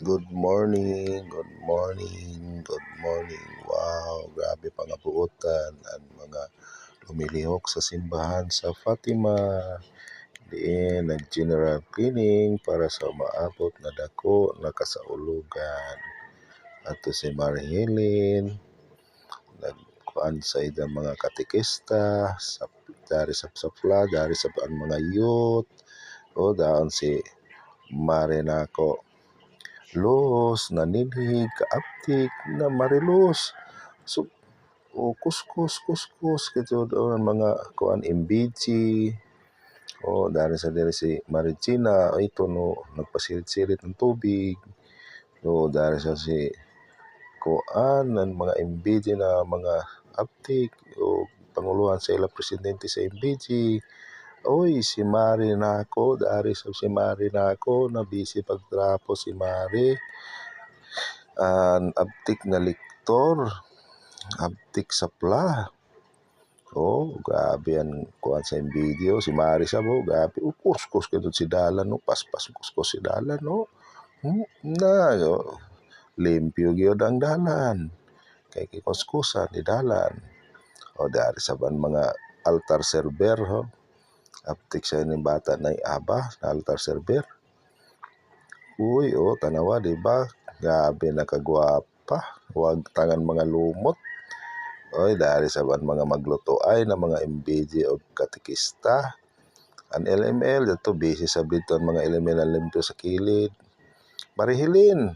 Good morning, good morning, good morning. Wow, grabe pangabuotan ang mga lumilihok sa simbahan sa Fatima. Diin nag-general cleaning para sa maabot na dako na kasaulugan. Ato si Marhelin, nagkuan sa idang mga katikista, dari sa sapla, dari sa mga youth, o daon si Marinako Los, naninhig, kaaptik, na marilos. So, kuskus, kito doon mga kuan MBG, o dari sa diri si Maricina, ito no, nagpasirit-sirit ng tubig. O dari sa si kuan, ng mga MBG na mga aptik, o panguluhan sa ila presidente sa MBG. Oy, si Mari na ako, dari sa si Mari na ako, na busy pagtrapo si Mari. Abtik na liktor, abtik sapla. Oh, grabe yan kuhan sa video. Si Marisa mo, grabe. Kuskus ka si Dalan, no? Paspas kuskus si Dalan, no? Na, limpyo gyud ang dalan. Kay kikuskusan ni Dalan. O, dari sa ban mga altar server, ho? Abtik sa yung bata na iaba, na altar server. Uy, tanawa, diba? Grabe, nakagwapa. Huwag tangan mga lumot. Oy, dari sa mga magluto ay na mga MBG o katikista. Ang LML, dito busy sa biton mga LML ang limpyo sa kilid. Marihilin,